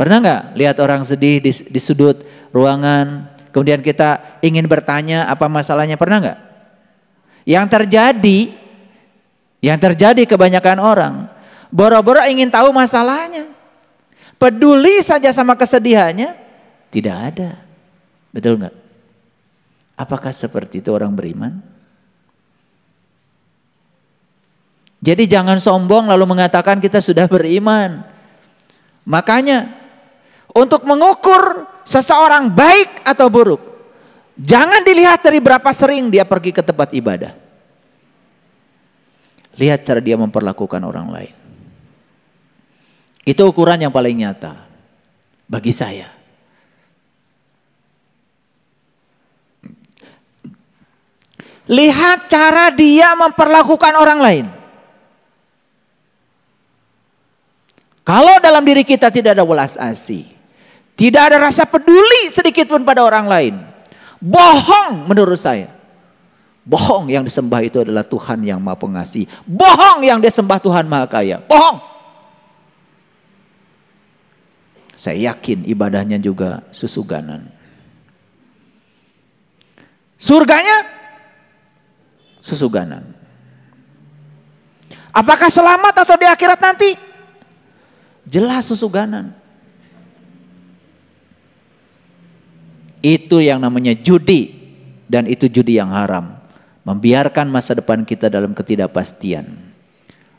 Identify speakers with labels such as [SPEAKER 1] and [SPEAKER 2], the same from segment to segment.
[SPEAKER 1] Pernah nggak lihat orang sedih di sudut ruangan, kemudian kita ingin bertanya apa masalahnya, pernah nggak? Yang terjadi kebanyakan orang, boro-boro ingin tahu masalahnya, peduli saja sama kesedihannya, tidak ada. Betul nggak? Apakah seperti itu orang beriman? Jadi jangan sombong lalu mengatakan kita sudah beriman. Makanya untuk mengukur seseorang baik atau buruk, jangan dilihat dari berapa sering dia pergi ke tempat ibadah. Lihat cara dia memperlakukan orang lain. Itu ukuran yang paling nyata bagi saya. Lihat cara dia memperlakukan orang lain. Kalau dalam diri kita tidak ada welas asih, tidak ada rasa peduli sedikit pun pada orang lain, bohong menurut saya. Bohong yang disembah itu adalah Tuhan yang Maha Pengasih. Bohong yang disembah Tuhan Maha Kaya. Bohong. Saya yakin ibadahnya juga susuganan. Surganya susuganan. Apakah selamat atau di akhirat nanti? Jelas susuganan. Itu yang namanya judi, dan itu judi yang haram. Membiarkan masa depan kita dalam ketidakpastian.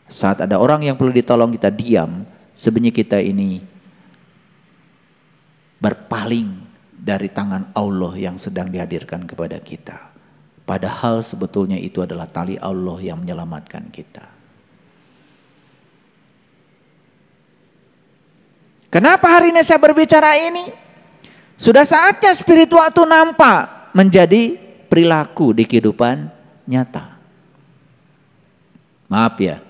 [SPEAKER 1] Saat ada orang yang perlu ditolong kita diam, sebenarnya kita ini berpaling dari tangan Allah yang sedang dihadirkan kepada kita. Padahal sebetulnya itu adalah tali Allah yang menyelamatkan kita. Kenapa hari ini saya berbicara ini? Sudah saatnya spiritual itu nampak menjadi perilaku di kehidupan nyata. Maaf ya,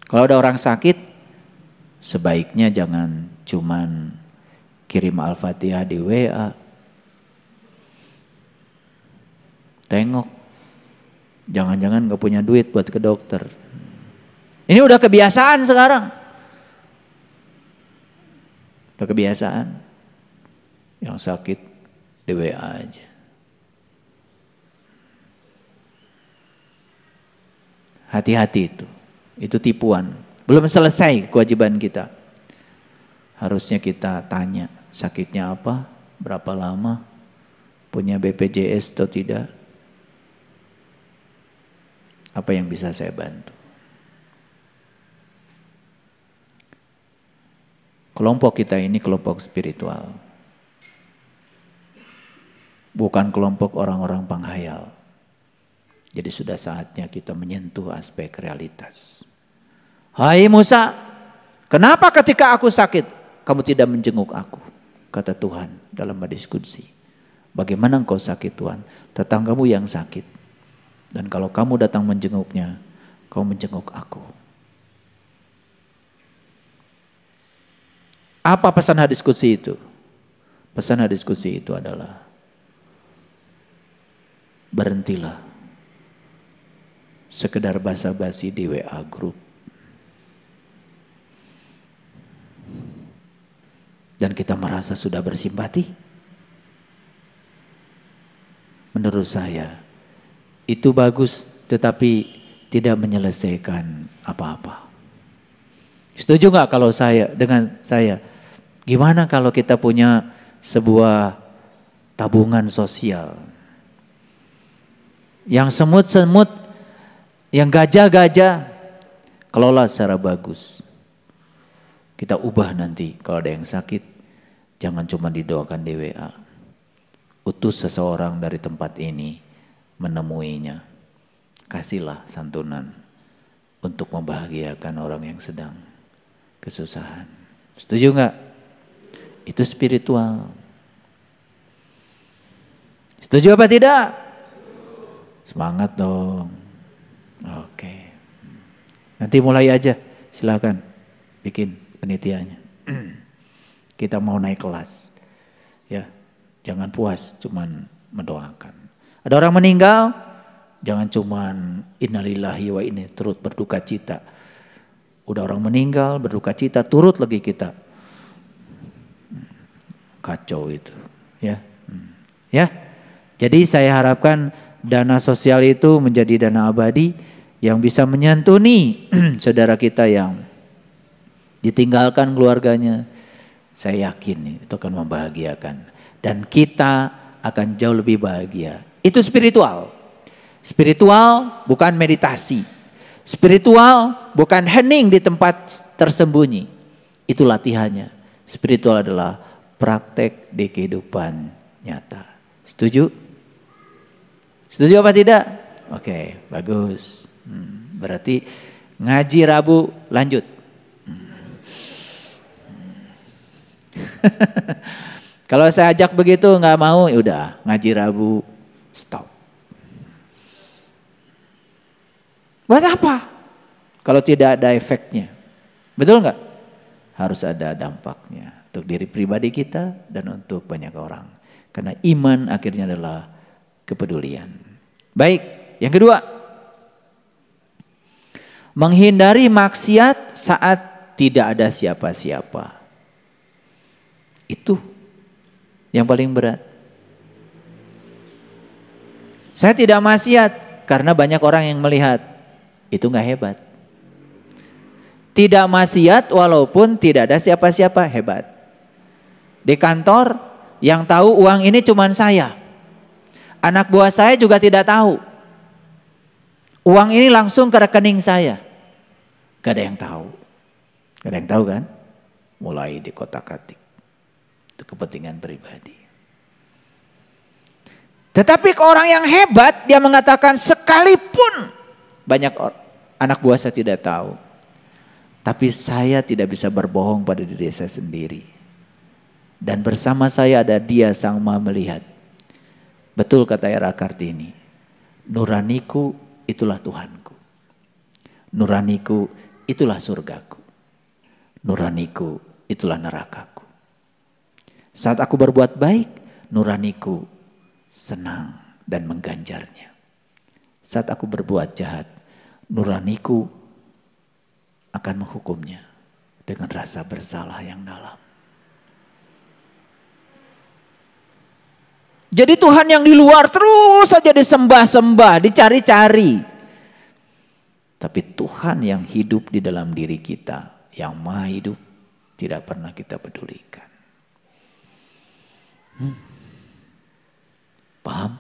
[SPEAKER 1] kalau ada orang sakit, sebaiknya jangan cuman kirim Al-Fatihah di WA. Tengok, jangan-jangan gak punya duit buat ke dokter. Ini udah kebiasaan sekarang. Udah kebiasaan. Yang sakit di WA aja. Hati-hati itu. Itu tipuan. Belum selesai kewajiban kita. Harusnya kita tanya sakitnya apa, berapa lama, punya BPJS atau tidak. Apa yang bisa saya bantu? Kelompok kita ini kelompok spiritual. Bukan kelompok orang-orang penghayal. Jadi sudah saatnya kita menyentuh aspek realitas. Hai Musa, kenapa ketika aku sakit kamu tidak menjenguk aku? Kata Tuhan dalam hadis qudsi. Bagaimana engkau sakit Tuhan? Tetanggamu yang sakit. Dan kalau kamu datang menjenguknya, kau menjenguk aku. Apa pesan hadis qudsi itu? Pesan hadis qudsi itu adalah berhentilah sekedar basa-basi di WA group. Dan kita merasa sudah bersimpati. Menurut saya itu bagus, tetapi tidak menyelesaikan apa-apa. Setuju gak kalau dengan saya? Gimana kalau kita punya sebuah tabungan sosial? Yang semut-semut, yang gajah-gajah, kelola secara bagus. Kita ubah nanti kalau ada yang sakit, jangan cuma didoakan di WA. Utus seseorang dari tempat ini menemuinya. Kasihlah santunan untuk membahagiakan orang yang sedang kesusahan. Setuju nggak? Itu spiritual. Setuju apa tidak? Semangat dong. Oke. Nanti mulai aja, silakan bikin penitiannya. Kita mau naik kelas. Ya, jangan puas cuman mendoakan. Ada orang meninggal, jangan cuman innalillahi wa inna turut berduka cita. Udah orang meninggal, berduka cita, turut lagi kita. kacau itu, ya. Ya. Jadi saya harapkan dana sosial itu menjadi dana abadi yang bisa menyantuni saudara kita yang ditinggalkan keluarganya. Saya yakin itu akan membahagiakan dan kita akan jauh lebih bahagia. Itu spiritual. Spiritual bukan meditasi. Spiritual bukan hening di tempat tersembunyi. Itu latihannya. Spiritual adalah praktek di kehidupan nyata. Setuju? Setuju apa tidak? Oke, bagus. Berarti ngaji Rabu lanjut. Kalau saya ajak begitu nggak mau, ya udah ngaji Rabu stop. Buat apa? Kalau tidak ada efeknya, betul nggak? Harus ada dampaknya untuk diri pribadi kita dan untuk banyak orang. Karena iman akhirnya adalah kepedulian. Baik, yang kedua, menghindari maksiat saat tidak ada siapa-siapa. Itu yang paling berat. Saya tidak maksiat karena banyak orang yang melihat. Itu nggak hebat. Tidak maksiat walaupun tidak ada siapa-siapa, hebat. Di kantor yang tahu uang ini cuma saya. Anak buah saya juga tidak tahu. Uang ini langsung ke rekening saya. Gak ada yang tahu. Gak ada yang tahu kan? Mulai dikotak-katik. Itu kepentingan pribadi. Tetapi ke orang yang hebat, dia mengatakan sekalipun banyak anak buah saya tidak tahu. Tapi saya tidak bisa berbohong pada diri saya sendiri. Dan bersama saya ada Dia Sang Maha Melihat. Betul kata Era Kartini. Nuraniku itulah Tuhanku. Nuraniku itulah surgaku. Nuraniku itulah nerakaku. Saat aku berbuat baik, nuraniku senang dan mengganjarnya. Saat aku berbuat jahat, nuraniku akan menghukumnya dengan rasa bersalah yang dalam. Jadi Tuhan yang di luar terus saja disembah-sembah, dicari-cari. Tapi Tuhan yang hidup di dalam diri kita, yang maha hidup, tidak pernah kita pedulikan. Paham?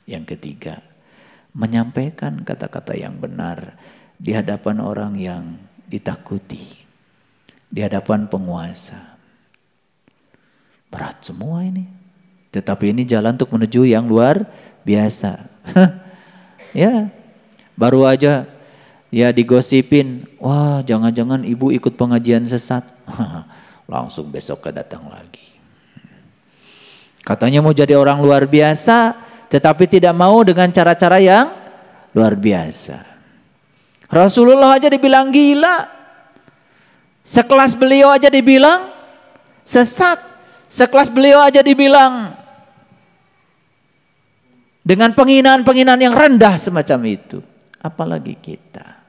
[SPEAKER 1] Yang ketiga, menyampaikan kata-kata yang benar di hadapan orang yang ditakuti, di hadapan penguasa. Berat semua ini. Tetapi ini jalan untuk menuju yang luar biasa. Ya, baru aja ya digosipin, wah jangan-jangan ibu ikut pengajian sesat. Langsung besok datang lagi. Katanya mau jadi orang luar biasa, tetapi tidak mau dengan cara-cara yang luar biasa. Rasulullah aja dibilang gila. Sekelas beliau aja dibilang sesat. Sekelas beliau aja dibilang dengan penghinaan-penghinaan yang rendah semacam itu. Apalagi kita.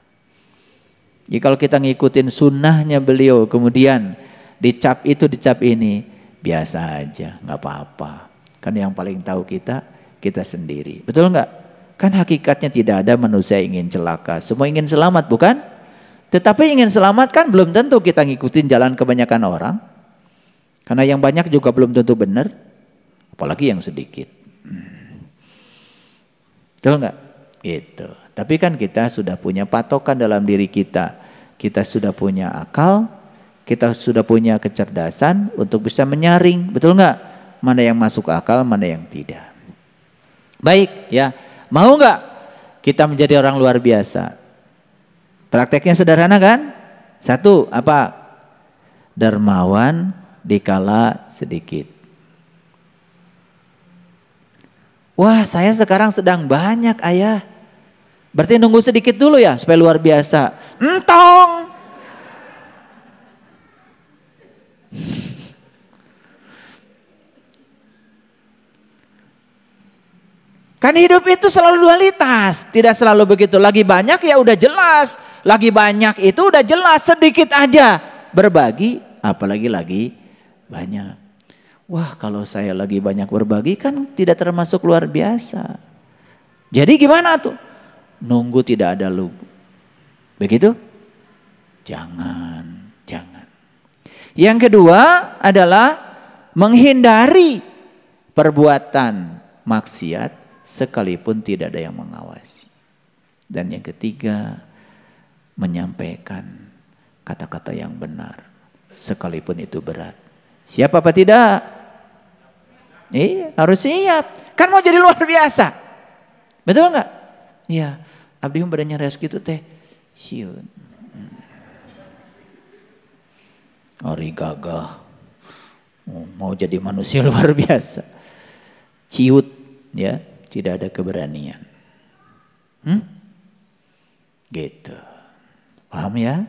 [SPEAKER 1] Jadi kalau kita ngikutin sunnahnya beliau, kemudian dicap itu, dicap ini, biasa aja, nggak apa-apa. Kan yang paling tahu kita sendiri. Betul nggak? Kan hakikatnya tidak ada manusia ingin celaka. Semua ingin selamat, bukan? Tetapi ingin selamat kan belum tentu kita ngikutin jalan kebanyakan orang. Karena yang banyak juga belum tentu benar. Apalagi yang sedikit. Betul nggak? Itu. Tapi kan kita sudah punya patokan dalam diri kita. Kita sudah punya akal. Kita sudah punya kecerdasan untuk bisa menyaring. Betul nggak? Mana yang masuk akal, mana yang tidak. Baik ya. Mau nggak kita menjadi orang luar biasa? Prakteknya sederhana kan? Satu, apa? Dermawan dikala sedikit. Wah, saya sekarang sedang banyak, ayah. Berarti nunggu sedikit dulu ya supaya luar biasa. Entong. Kan hidup itu selalu dualitas, tidak selalu begitu. Lagi banyak ya udah jelas, lagi banyak itu udah jelas, sedikit aja berbagi, apalagi lagi banyak. Wah, kalau saya lagi banyak berbagi kan tidak termasuk luar biasa. Jadi gimana tuh? Nunggu tidak ada lu. Begitu? Jangan. Yang kedua adalah menghindari perbuatan maksiat sekalipun tidak ada yang mengawasi. Dan yang ketiga, menyampaikan kata-kata yang benar sekalipun itu berat. Siap apa tidak? Iya, harus siap. Kan mau jadi luar biasa. Betul nggak? Iya. Abdi badannya res gitu teh. Siun. Ori gagah. Mau jadi manusia luar biasa. Ciut ya, tidak ada keberanian. Gitu. Paham ya?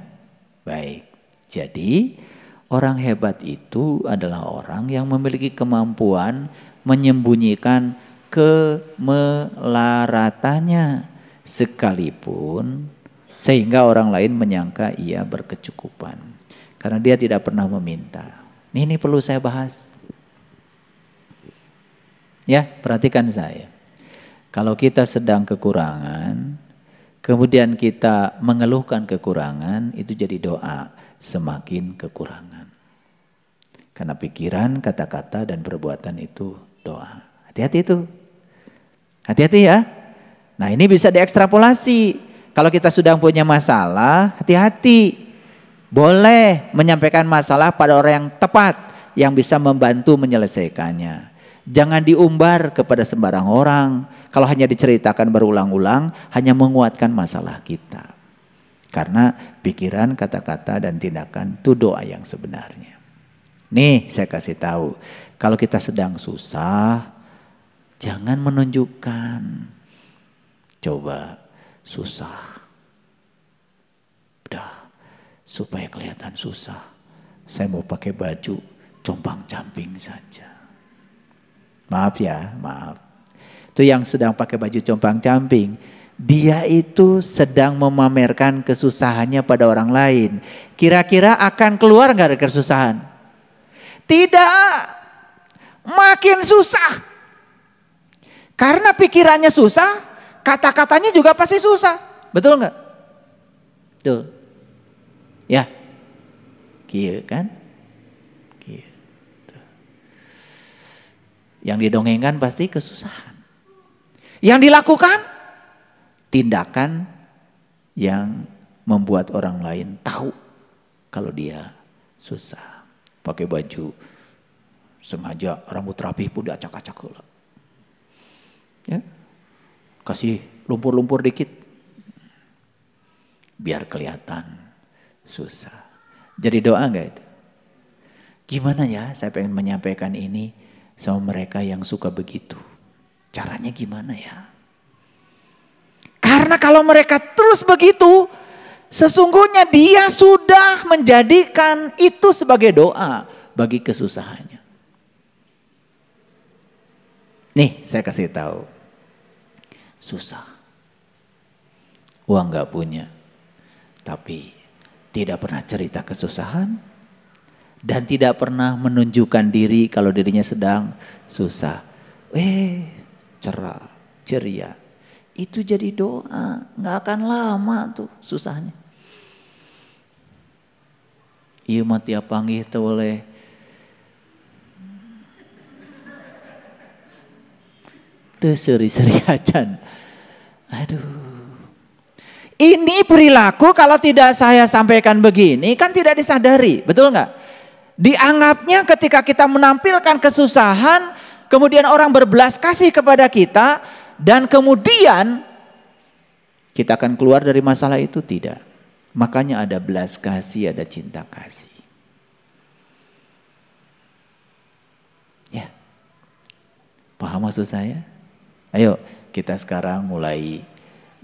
[SPEAKER 1] Baik. Jadi orang hebat itu adalah orang yang memiliki kemampuan menyembunyikan kemelaratannya sekalipun sehingga orang lain menyangka ia berkecukupan. Karena dia tidak pernah meminta. Ini perlu saya bahas. Ya, perhatikan saya. Kalau kita sedang kekurangan, kemudian kita mengeluhkan kekurangan, itu jadi doa semakin kekurangan. Karena pikiran, kata-kata, dan perbuatan itu doa. Hati-hati itu. Hati-hati ya. Nah, ini bisa diekstrapolasi. Kalau kita sudah punya masalah, hati-hati. Boleh menyampaikan masalah pada orang yang tepat, yang bisa membantu menyelesaikannya. Jangan diumbar kepada sembarang orang. Kalau hanya diceritakan berulang-ulang, hanya menguatkan masalah kita. Karena pikiran, kata-kata, dan tindakan itu doa yang sebenarnya. Nih saya kasih tahu, kalau kita sedang susah, jangan menunjukkan. Coba susah. Udah. Supaya kelihatan susah, saya mau pakai baju compang-camping saja. Maaf ya, maaf. Itu yang sedang pakai baju compang-camping, dia itu sedang memamerkan kesusahannya pada orang lain. Kira-kira akan keluar nggak dari kesusahan? Tidak, makin susah. Karena pikirannya susah, kata-katanya juga pasti susah. Betul nggak? Betul. Ya, kieu kan? Gitu. Yang didongengkan pasti kesusahan. Yang dilakukan tindakan yang membuat orang lain tahu kalau dia susah. Pakai baju sengaja rambut rapi pun diacak-acak heula. Ya. Kasih lumpur-lumpur dikit. Biar kelihatan susah. Jadi doa enggak itu? Gimana ya saya pengen menyampaikan ini sama mereka yang suka begitu. Caranya gimana ya? Karena kalau mereka terus begitu, sesungguhnya dia sudah menjadikan itu sebagai doa bagi kesusahannya. Nih saya kasih tahu. Susah. Uang enggak punya. Tapi tidak pernah cerita kesusahan dan tidak pernah menunjukkan diri kalau dirinya sedang susah. Cerah, ceria. Itu jadi doa, nggak akan lama tuh susahnya. Ieu mah tiap panggih teu boleh. Teu seri-seri acan. Aduh. Ini perilaku kalau tidak saya sampaikan begini kan tidak disadari, betul nggak? Dianggapnya ketika kita menampilkan kesusahan, kemudian orang berbelas kasih kepada kita, dan kemudian kita akan keluar dari masalah itu, tidak. Makanya ada belas kasih, ada cinta kasih. Ya, paham maksud saya? Ayo kita sekarang mulai.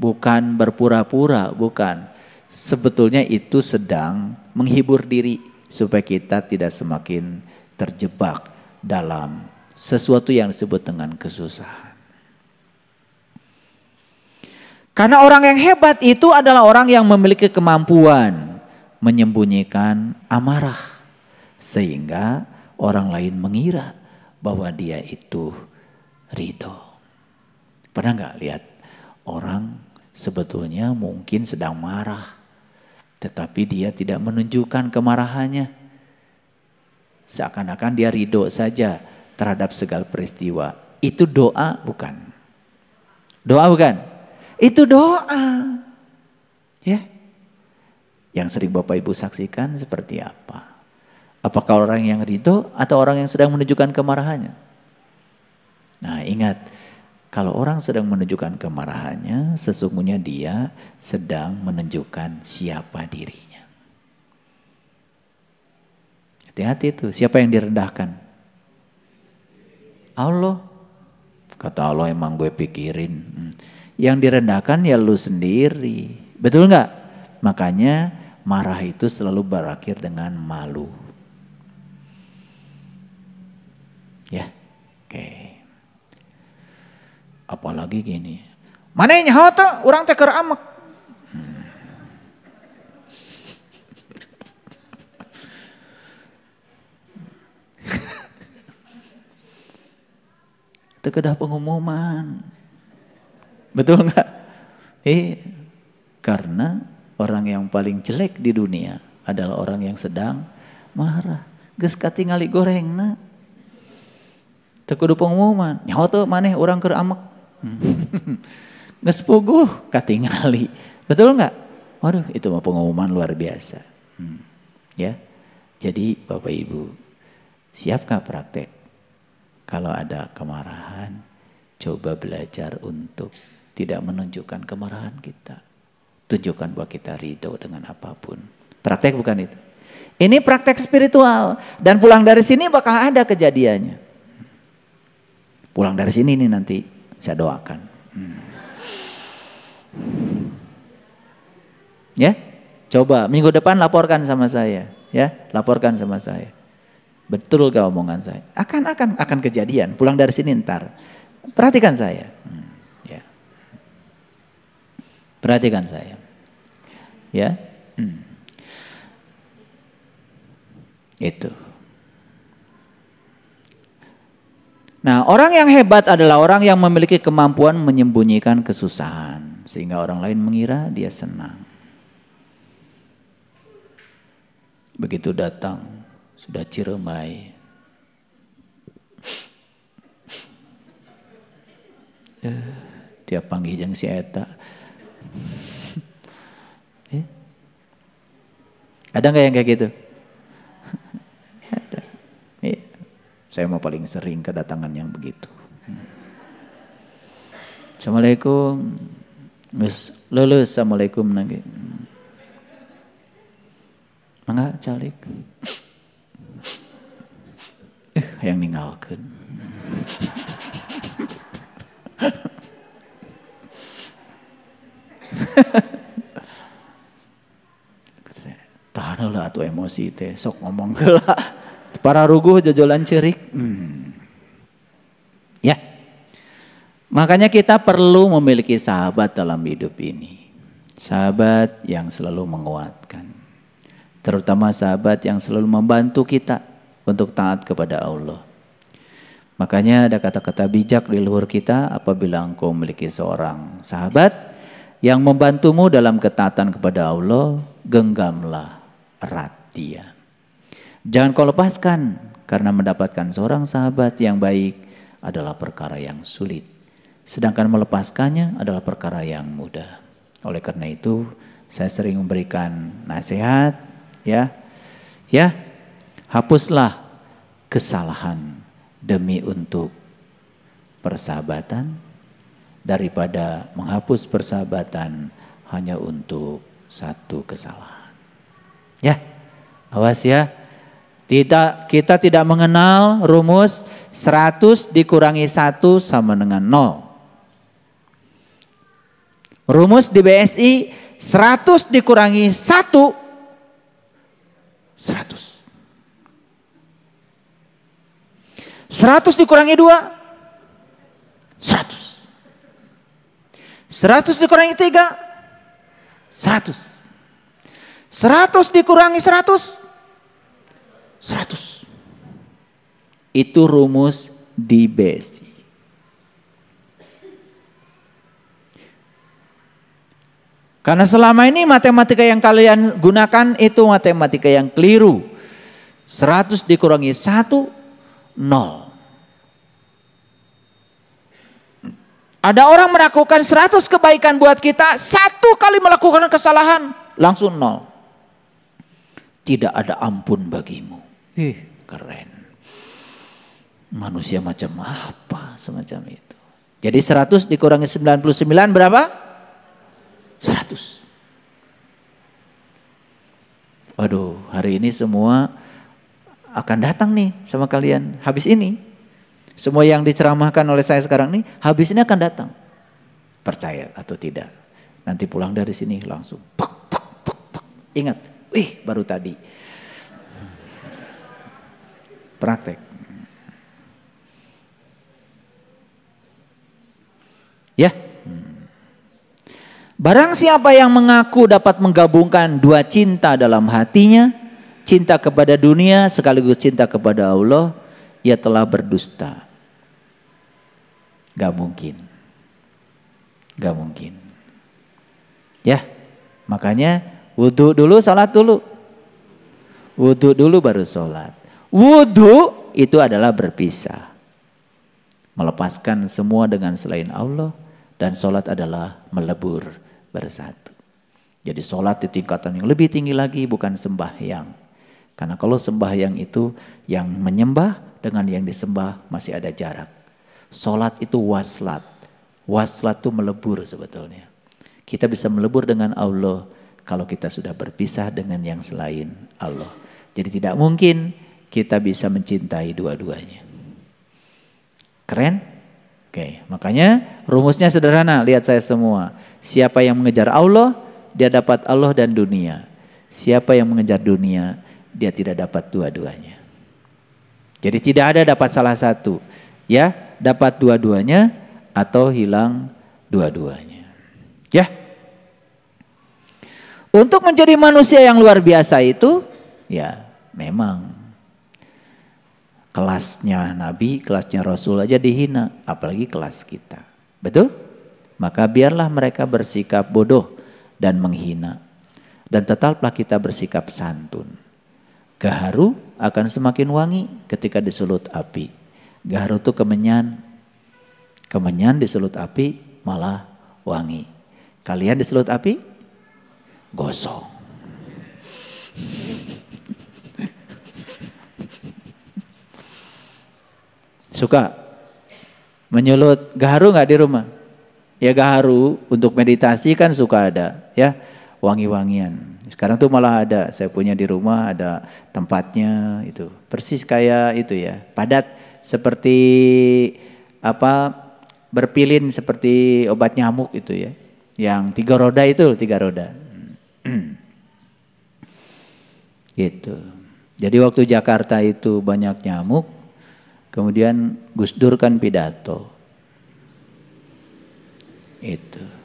[SPEAKER 1] Bukan berpura-pura, bukan. Sebetulnya itu sedang menghibur diri supaya kita tidak semakin terjebak dalam sesuatu yang disebut dengan kesusahan. Karena orang yang hebat itu adalah orang yang memiliki kemampuan menyembunyikan amarah. Sehingga orang lain mengira bahwa dia itu ridho. Pernah nggak lihat orang sebetulnya mungkin sedang marah, tetapi dia tidak menunjukkan kemarahannya. Seakan-akan dia ridho saja terhadap segala peristiwa. Itu doa bukan? Doa bukan? Itu doa. Ya. Yang sering Bapak Ibu saksikan seperti apa? Apakah orang yang ridho atau orang yang sedang menunjukkan kemarahannya? Nah, ingat, kalau orang sedang menunjukkan kemarahannya, sesungguhnya dia sedang menunjukkan siapa dirinya. Hati-hati itu, siapa yang direndahkan? Allah. Kata Allah, emang gue pikirin. Yang direndahkan ya lu sendiri. Betul nggak? Makanya marah itu selalu berakhir dengan malu. Ya, oke. Apalagi gini, mana nyaho tuh orang teh keur amek. Itu kedah pengumuman. Betul nggak? Karena orang yang paling jelek di dunia adalah orang yang sedang marah. Geus katingali gorengna. Teu kudu pengumuman. Nyaho tuh maneh urang keur amek. Geus puguh katingali. Betul nggak? Waduh, itu mah pengumuman luar biasa. Ya. Jadi Bapak Ibu, siapkah praktek? Kalau ada kemarahan, coba belajar untuk tidak menunjukkan kemarahan kita. Tunjukkan bahwa kita ridho dengan apapun. Praktek bukan itu. Ini praktek spiritual. Dan pulang dari sini bakal ada kejadiannya. Pulang dari sini nih nanti saya doakan. Ya, coba minggu depan laporkan sama saya. Ya, laporkan sama saya. Betul gak omongan saya? Akan kejadian. Pulang dari sini ntar. Perhatikan saya. Ya. Perhatikan saya. Ya. Itu. Nah, orang yang hebat adalah orang yang memiliki kemampuan menyembunyikan kesusahan. Sehingga orang lain mengira dia senang. Begitu datang, sudah ciremai. Tiap panggil jeung si eta. Ada nggak yang kayak gitu? Ada. Saya mau paling sering kedatangan yang begitu. Assalamualaikum. Lulus assalamualaikum lagi. Mangga calik. Yang ninggalkeun. Tahan heula atuh emosi teh, sok ngomong heula. Para ruguh jojolan ceurik. Ya. Makanya kita perlu memiliki sahabat dalam hidup ini. Sahabat yang selalu menguatkan. Terutama sahabat yang selalu membantu kita untuk taat kepada Allah. Makanya ada kata-kata bijak di luhur kita, apabila engkau memiliki seorang sahabat yang membantumu dalam ketaatan kepada Allah, genggamlah erat dia. Jangan kau lepaskan, karena mendapatkan seorang sahabat yang baik adalah perkara yang sulit. Sedangkan melepaskannya adalah perkara yang mudah. Oleh karena itu, saya sering memberikan nasihat, ya, hapuslah kesalahan demi untuk persahabatan daripada menghapus persahabatan hanya untuk satu kesalahan. Ya, awas ya. Kita tidak mengenal rumus 100 dikurangi 1 sama dengan 0. Rumus di BSI 100 dikurangi 1 100. 100 dikurangi 2 100. 100 dikurangi 3 100. 100 dikurangi 100 100. Itu rumus di besi. Karena selama ini matematika yang kalian gunakan itu matematika yang keliru. 100 dikurangi 1, 0. Ada orang melakukan 100 kebaikan buat kita, 1 kali melakukan kesalahan, langsung 0. Tidak ada ampun bagimu. Keren. Manusia macam apa semacam itu. Jadi 100 dikurangi 99 berapa? 100. Waduh, hari ini semua akan datang nih sama kalian. Habis ini, semua yang diceramahkan oleh saya sekarang nih, habis ini akan datang. Percaya atau tidak. Nanti pulang dari sini langsung. Ingat, baru tadi. Praktek. Ya. Barang siapa yang mengaku dapat menggabungkan dua cinta dalam hatinya, cinta kepada dunia sekaligus cinta kepada Allah, ia telah berdusta. Gak mungkin. Gak mungkin. Ya, makanya wudhu dulu, salat dulu. Wudhu dulu baru salat. Wudhu itu adalah berpisah. Melepaskan semua dengan selain Allah, dan salat adalah melebur bersatu. Jadi salat di tingkatan yang lebih tinggi lagi, bukan sembahyang. Karena kalau sembahyang itu yang menyembah dengan yang disembah masih ada jarak. Salat itu waslat. Waslat itu melebur sebetulnya. Kita bisa melebur dengan Allah kalau kita sudah berpisah dengan yang selain Allah. Jadi tidak mungkin kita bisa mencintai dua-duanya. Keren? Oke, makanya rumusnya sederhana, lihat saya semua. Siapa yang mengejar Allah, dia dapat Allah dan dunia. Siapa yang mengejar dunia, dia tidak dapat dua-duanya. Jadi tidak ada dapat salah satu. Ya, dapat dua-duanya atau hilang dua-duanya. Ya. Untuk menjadi manusia yang luar biasa itu, ya memang kelasnya Nabi, kelasnya Rasul aja dihina, apalagi kelas kita. Betul? Maka biarlah mereka bersikap bodoh dan menghina. Dan tetaplah kita bersikap santun. Gaharu akan semakin wangi ketika disulut api. Gaharu itu kemenyan. Kemenyan disulut api malah wangi. Kalian disulut api gosong. Suka menyulut gaharu nggak di rumah? Ya gaharu untuk meditasi kan suka ada ya, wangi-wangian. Sekarang tuh malah ada, saya punya di rumah ada tempatnya itu. Persis kayak itu ya, padat seperti apa, berpilin seperti obat nyamuk itu ya. Yang 3 roda itu, 3 roda. Gitu. Jadi waktu Jakarta itu banyak nyamuk, kemudian Gus Dur kan pidato. Itu.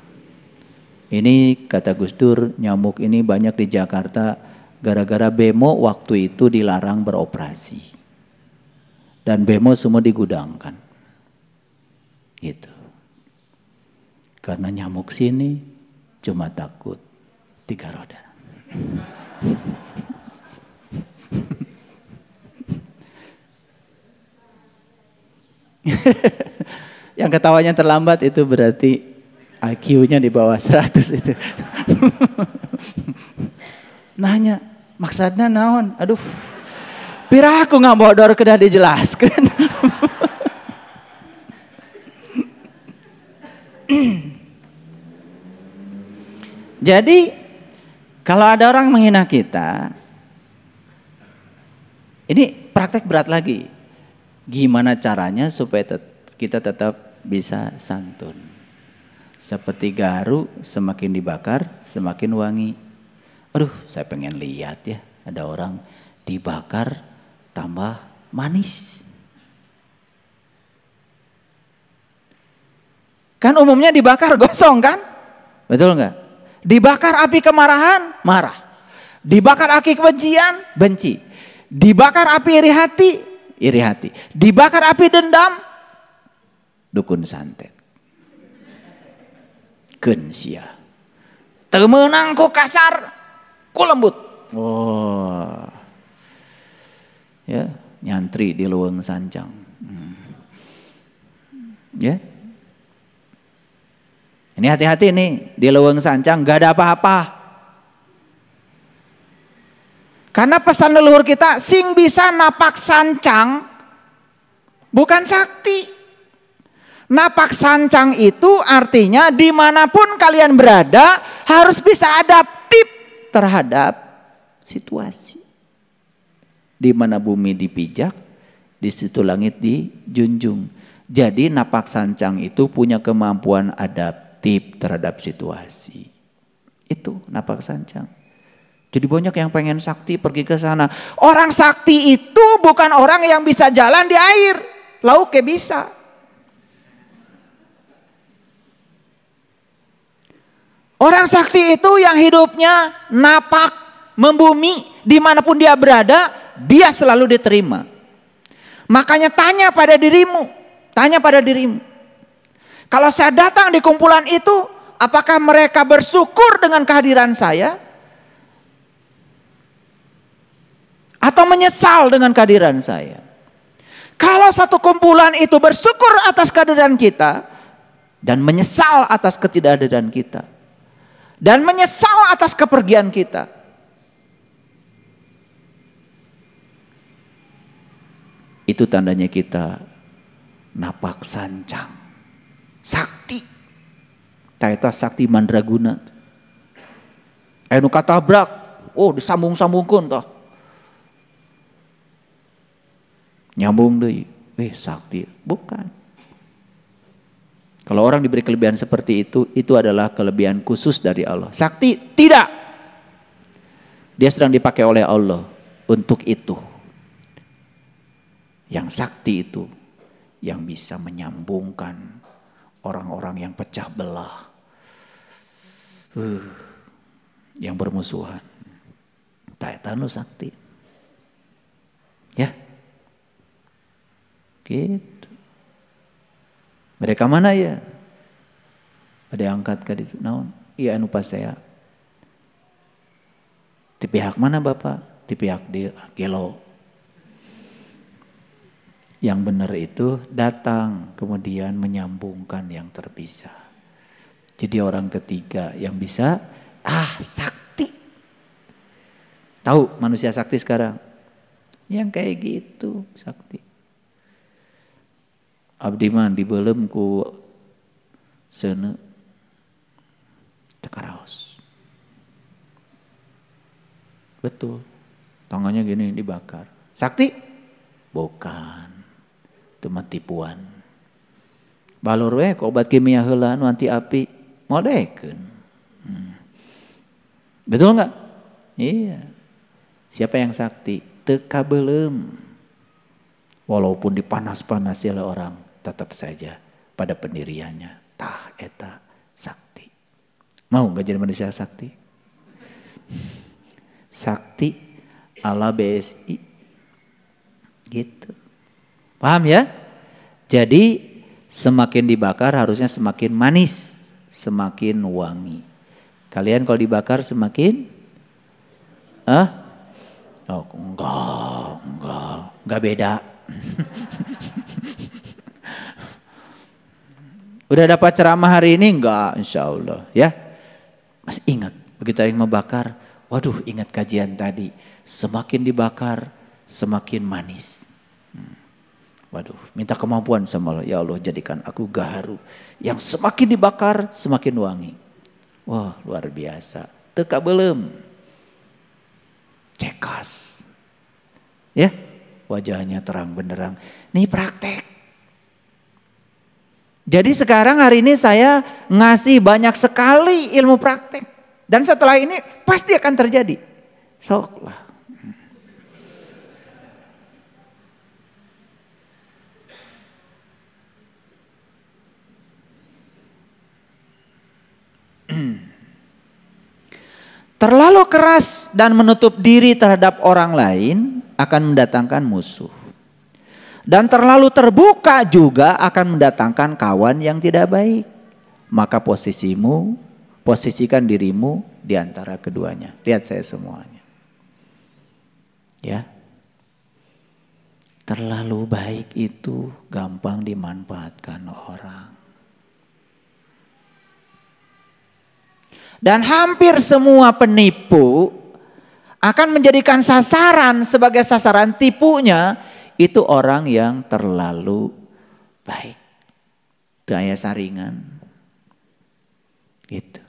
[SPEAKER 1] Ini kata Gus Dur, nyamuk ini banyak di Jakarta gara-gara bemo waktu itu dilarang beroperasi. Dan bemo semua digudangkan. Gitu. Karena nyamuk sini cuma takut 3 roda. Yang ketawanya terlambat itu berarti IQ-nya di bawah 100 itu. Nanya, maksudnya naon? Aduh, pira aku nggak bodor kedah dijelaskan. Jadi, kalau ada orang menghina kita, ini praktek berat lagi. Gimana caranya supaya kita tetap bisa santun. Seperti gaharu, semakin dibakar semakin wangi. Aduh, saya pengen lihat ya, ada orang dibakar tambah manis. Kan umumnya dibakar gosong kan? Betul nggak? Dibakar api kemarahan, marah. Dibakar api kebencian, benci. Dibakar api iri hati, iri hati. Dibakar api dendam, dukun santet. Keun sia. Teu meunang ku kasar, ku lembut. Oh. Ya, nyantri di leuweung sancang. Ya. Ini hati-hati nih, di leuweung sancang gak ada apa-apa. Karena pesan leluhur kita, sing bisa napak sancang bukan sakti. Napak sancang itu artinya dimanapun kalian berada harus bisa adaptif terhadap situasi. Di mana bumi dipijak, di situ langit dijunjung. Jadi napak sancang itu punya kemampuan adaptif terhadap situasi. Itu napak sancang. Jadi banyak yang pengen sakti pergi ke sana. Orang sakti itu bukan orang yang bisa jalan di air. Lauknya bisa. Orang sakti itu yang hidupnya napak, membumi, dimanapun dia berada, dia selalu diterima. Makanya tanya pada dirimu. Kalau saya datang di kumpulan itu, apakah mereka bersyukur dengan kehadiran saya? Atau menyesal dengan kehadiran saya? Kalau satu kumpulan itu bersyukur atas kehadiran kita dan menyesal atas ketidakhadiran kita dan menyesal atas kepergian kita, itu tandanya kita napak sancang, sakti. Taeta sakti mandraguna. Anu katabrak, oh disambung-sambungkeun toh. Nyambung deh, sakti. Bukan. Kalau orang diberi kelebihan seperti itu adalah kelebihan khusus dari Allah. Sakti tidak. Dia sedang dipakai oleh Allah untuk itu. Yang sakti itu yang bisa menyambungkan orang-orang yang pecah belah, yang bermusuhan. Taetanu sakti. Ya. Gitu. Mereka mana ya? Ada yang angkat ke ditu naon? Iya anu pas saya. Di pihak mana Bapak? Di pihak di Gelo. Yang benar itu datang kemudian menyambungkan yang terpisah. Jadi orang ketiga yang bisa sakti. Tahu manusia sakti sekarang? Yang kayak gitu sakti. Abdi mah dibelem ku seuneu tekaraos. Betul. Tangannya gini dibakar. Sakti? Bukan. Itu mah tipuan. Balor we ku obat kimia heula nu anti api modekeun. Betul enggak? Iya. Siapa yang sakti? Teu kabeuleum. Walaupun dipanas-panasi oleh orang, tetap saja pada pendiriannya. Tah eta sakti. Mau gak jadi manusia sakti? Sakti ala BSI. Gitu. Paham ya? Jadi semakin dibakar harusnya semakin manis. Semakin wangi. Kalian kalau dibakar semakin? Oh enggak beda. Udah dapat ceramah hari ini? Enggak, insya Allah ya. Masih ingat begitu yang membakar, waduh ingat kajian tadi. Semakin dibakar semakin manis. Waduh minta kemampuan sama Allah. Ya Allah jadikan aku gaharu yang semakin dibakar semakin wangi. Wah luar biasa. Teka belum cekas ya. Wajahnya terang benderang. Nih praktek. Jadi sekarang hari ini saya ngasih banyak sekali ilmu praktek. Dan setelah ini pasti akan terjadi. Sok lah. Terlalu keras dan menutup diri terhadap orang lain akan mendatangkan musuh. Dan terlalu terbuka juga akan mendatangkan kawan yang tidak baik. Maka posisikan dirimu di antara keduanya. Lihat saya semuanya. Ya. Terlalu baik itu gampang dimanfaatkan orang. Dan hampir semua penipu akan menjadikan sasaran sebagai sasaran tipunya itu orang yang terlalu baik. Gaya saringan. Gitu.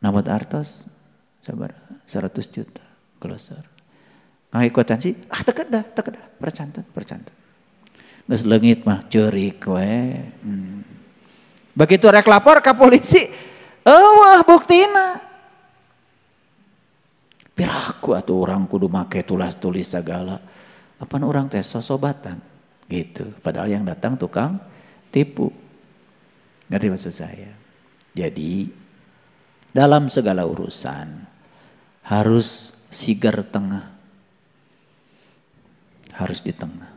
[SPEAKER 1] Namot artos sabar 100 juta glosor. Ngikutan sih, teket dah, percantan. Geus leungit mah ceurik we. Begitu rek lapor ke polisi, eueuh buktina. Piraku atuh orang kudu make tulis segala. Apaan orang teh sosobatan gitu. Padahal yang datang tukang tipu. Ngerti maksud saya? Jadi dalam segala urusan harus sigar tengah. Harus di tengah.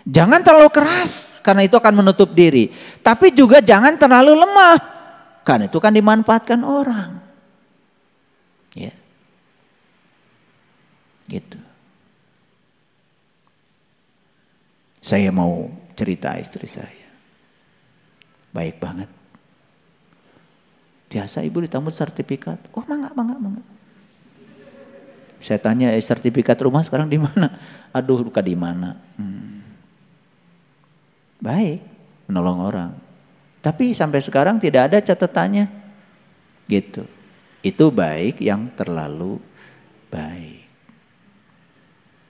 [SPEAKER 1] Jangan terlalu keras karena itu akan menutup diri. Tapi juga jangan terlalu lemah karena itu kan dimanfaatkan orang. Ya. Gitu. Saya mau cerita istri saya. Baik banget. Biasa ibu ditambah sertifikat. Oh mangga. Saya tanya sertifikat rumah sekarang di mana? Aduh buka di mana? Baik, menolong orang. Tapi sampai sekarang tidak ada catatannya. Gitu. Itu baik yang terlalu baik.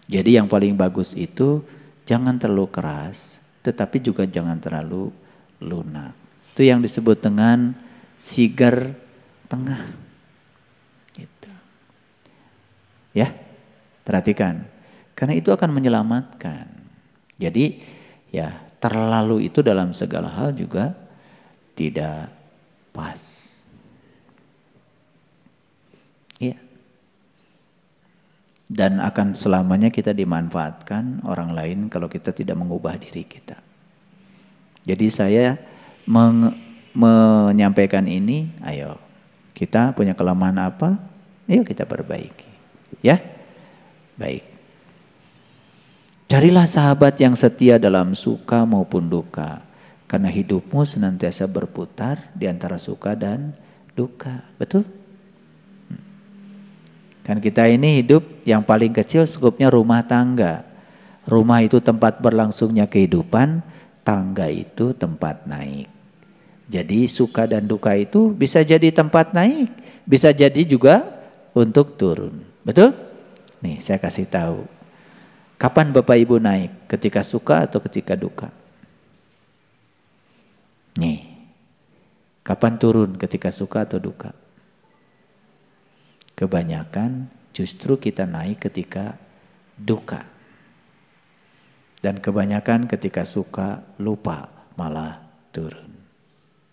[SPEAKER 1] Jadi yang paling bagus itu jangan terlalu keras, tetapi juga jangan terlalu lunak. Itu yang disebut dengan sigar tengah. Gitu. Ya, perhatikan. Karena itu akan menyelamatkan. Jadi ya terlalu itu dalam segala hal juga tidak pas. Ya. Dan akan selamanya kita dimanfaatkan orang lain kalau kita tidak mengubah diri kita. Jadi saya menyampaikan ini, ayo kita punya kelemahan apa, ayo kita perbaiki. Ya, baik. Carilah sahabat yang setia dalam suka maupun duka. Karena hidupmu senantiasa berputar di antara suka dan duka. Betul? Kan kita ini hidup yang paling kecil skupnya rumah tangga. Rumah itu tempat berlangsungnya kehidupan, tangga itu tempat naik. Jadi suka dan duka itu bisa jadi tempat naik, bisa jadi juga untuk turun. Betul? Nih saya kasih tahu. Kapan Bapak Ibu naik? Ketika suka atau ketika duka? Nih. Kapan turun? Ketika suka atau duka? Kebanyakan justru kita naik ketika duka. Dan kebanyakan ketika suka lupa malah turun.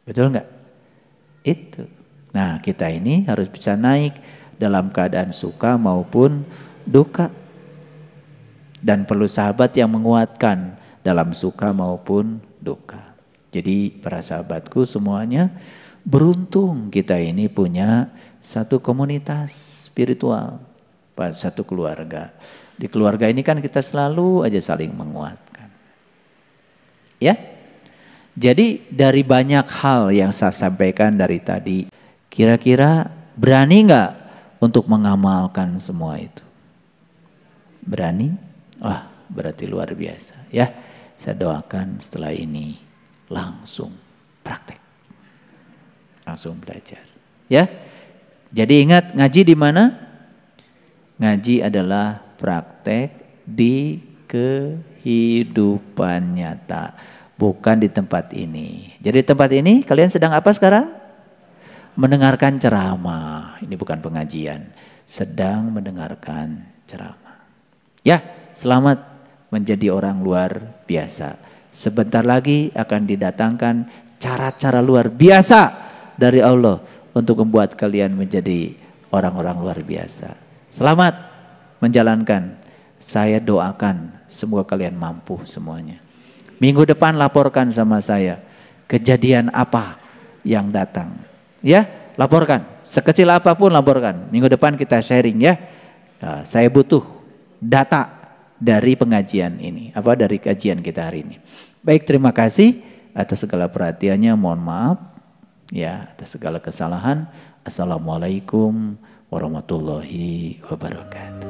[SPEAKER 1] Betul enggak? Itu. Nah kita ini harus bisa naik dalam keadaan suka maupun duka. Dan perlu sahabat yang menguatkan dalam suka maupun duka. Jadi para sahabatku semuanya, beruntung kita ini punya satu komunitas spiritual, satu keluarga. Di keluarga ini kan kita selalu aja saling menguatkan. Ya, jadi dari banyak hal yang saya sampaikan dari tadi, kira-kira berani nggak untuk mengamalkan semua itu? Berani? Wah, berarti luar biasa. Ya, saya doakan setelah ini langsung praktek. Langsung belajar. Ya. Jadi ingat ngaji di mana? Ngaji adalah praktek di kehidupan nyata, bukan di tempat ini. Jadi tempat ini kalian sedang apa sekarang? Mendengarkan ceramah. Ini bukan pengajian, sedang mendengarkan ceramah. Ya, selamat menjadi orang luar biasa. Sebentar lagi akan didatangkan cara-cara luar biasa dari Allah untuk membuat kalian menjadi orang-orang luar biasa. Selamat menjalankan Saya doakan semoga kalian mampu semuanya. Minggu depan laporkan sama saya kejadian apa yang datang. Ya, laporkan. Sekecil apapun laporkan. Minggu depan kita sharing ya. Nah, saya butuh data dari pengajian ini. Dari kajian kita hari ini. Baik, terima kasih atas segala perhatiannya. Mohon maaf ya atas segala kesalahan. Assalamualaikum warahmatullahi wabarakatuh.